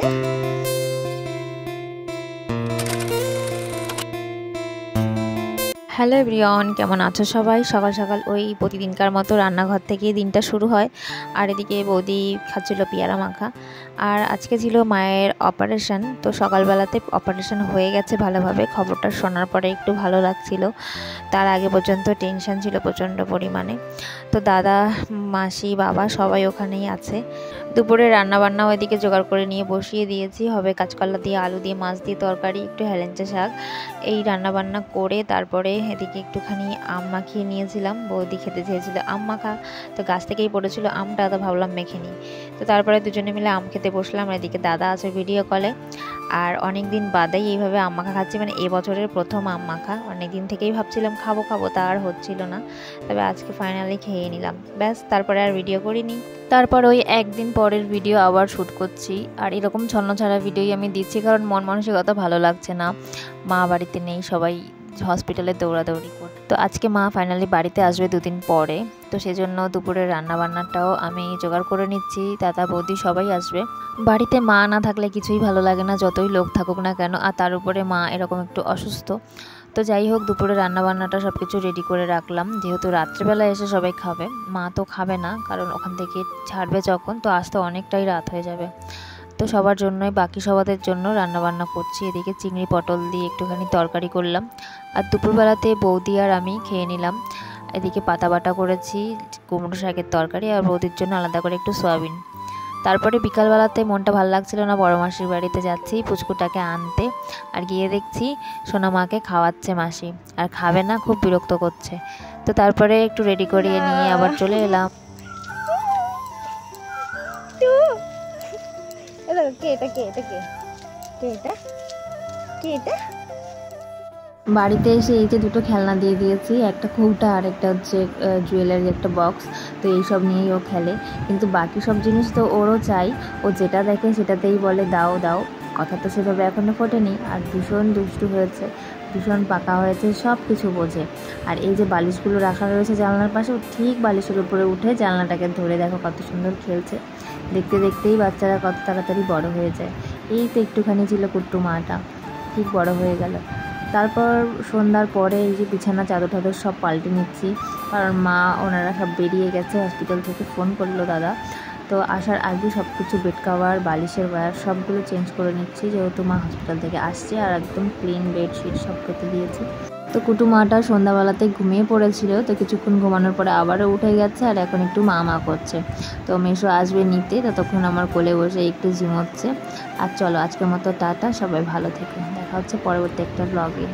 Hello everyone, কেমন আছো সবাই? সকাল সকাল ওই প্রতিদিনকার মতো রান্নাঘর থেকেই দিনটা শুরু হয়। আর এদিকে বৌদি খাচ্ছিল পেয়ারা মাখা। আর আজকে ছিল মায়ের অপারেশন, তো সকালবেলাতে অপারেশন হয়ে গেছে ভালোভাবে। খবরটা শোনার পরে একটু ভালো লাগছিল। তার আগে পর্যন্ত টেনশন ছিল প্রচণ্ড পরিমাণে। তো দাদা, মাসি, বাবা সবাই ওখানেই আছে। দুপুরে রান্নাবান্না ওইদিকে জোগাড় করে নিয়ে বসিয়ে দিয়েছি। হবে কাঁচকলা দিয়ে, আলু দিয়ে, মাছ দিয়ে তরকারি, একটু হেলেঞ্চা শাক, এই রান্নাবান্না করে তারপরে এদিকে একটুখানি আম মাখিয়ে নিয়েছিলাম। বৌদি খেতে চেয়েছিল আম মাখা, তো গাছ থেকেই পড়েছিল আমটা, তো ভাবলাম মেখে নিই। তো তারপরে দুজনে মিলে আম খেতে বসলাম। এদিকে দাদা আছে ভিডিও কলে। আর অনেক দিন বাদেই এইভাবে আম মাখা খাচ্ছি, মানে এবছরের প্রথম আম মাখা। অনেক দিন থেকেই ভাবছিলাম খাবো খাবো, তা আর হচ্ছিল না। তবে আজকে ফাইনালি খেয়ে নিলাম, ব্যাস। তারপরে আর ভিডিও করিনি। তারপর ওই একদিন পরের ভিডিও আবার শ্যুট করছি। আর এরকম ছন্নছাড়া ভিডিওই আমি দিচ্ছি, কারণ মন মানসিকতা ভালো লাগছে না। মা বাড়িতে নেই, সবাই হসপিটালে দৌড়াদৌড়ি করে। তো আজকে মা ফাইনালি বাড়িতে আসবে দুদিন পরে, তো সেজন্য দুপুরের রান্নাবান্নাটাও আমি জোগাড় করে নিচ্ছি। দাদা, বৌদি সবাই আসবে। বাড়িতে মা না থাকলে কিছুই ভালো লাগে না, যতই লোক থাকুক না কেন। আর তার উপরে মা এরকম একটু অসুস্থ। তো যাই হোক, দুপুরে রান্নাবান্নাটা সব কিছু রেডি করে রাখলাম, যেহেতু রাত্রেবেলা এসে সবাই খাবে। মা তো খাবে না, কারণ ওখান থেকে ছাড়বে যখন, তো আসতে অনেকটাই রাত হয়ে যাবে। তো সবার জন্যই, বাকি সবাদের জন্য রান্নাবান্না করছি। এদিকে চিংড়ি পটল দিয়ে একটুখানি তরকারি করলাম। আর দুপুরবেলাতে বৌদি আর আমি খেয়ে নিলাম। এদিকে পাতা বাটা করেছি, কুমড়ো শাকের তরকারি, আর বৌদির জন্য আলাদা করে একটু সয়াবিন। তারপরে বিকালবেলাতে মনটা ভালো লাগছিল না, বড় মাসির বাড়িতে যাচ্ছি পুচকুটাকে আনতে। আর গিয়ে দেখছি সোনা মাকে খাওয়াচ্ছে মাসি, আর খাবে না, খুব বিরক্ত করছে। তো তারপরে একটু রেডি করিয়ে নিয়ে আবার চলে এলাম। বাড়িতে এসে এই যে দুটো খেলনা দিয়ে দিয়েছি, একটা কৌটা আর একটা হচ্ছে জুয়েলারি একটা বক্স। তো এইসব নিয়েই ও খেলে, কিন্তু বাকি সব জিনিস তো ওরও চাই। ও যেটা দেখে সেটাতেই বলে দাও দাও। কথা তো সেভাবে এখনও ফোটেনি, আর ভীষণ দুষ্টু হয়েছে, ভীষণ পাকা হয়েছে, সব কিছু বোঝে। আর এই যে বালিশগুলো রাখা রয়েছে জানলার পাশে, ও ঠিক বালিশের উপরে উঠে জানলাটাকে ধরে দেখো কত সুন্দর খেলছে। দেখতে দেখতেই বাচ্চারা কত তাড়াতাড়ি বড় হয়ে যায়। এই তো একটুখানি ছিল কুট্টু মাটা, ঠিক বড় হয়ে গেল। তারপর সন্ধ্যার পরে এই যে বিছানা চাদর টাদর সব পাল্টে নিচ্ছি, কারণ মা ওনারা সব বেরিয়ে গেছে হসপিটাল থেকে। ফোন করলো দাদা, তো আসার আগে সব কিছু বেড কাভার, বালিশের ওয়্যার সবগুলো চেঞ্জ করে নিচ্ছি, যেহেতু মা হসপিটাল থেকে আসছে। আর একদম ক্লিন বেডশিট সব পেতে দিয়েছি। তো কুটুমাটা সন্ধ্যাবেলাতে ঘুমিয়ে পড়েছিল, তো কিছুক্ষণ ঘুমানোর পরে আবারও উঠে গেছে, আর এখন একটু মা মা করছে। তো মেশো আসবে নিতে, ততক্ষণ আমার কোলে বসে একটু ঝিমোচ্ছে। আর চলো, আজকের মতো টাটা, সবাই ভালো থেকো, দেখা হচ্ছে পরবর্তী একটা ব্লগে।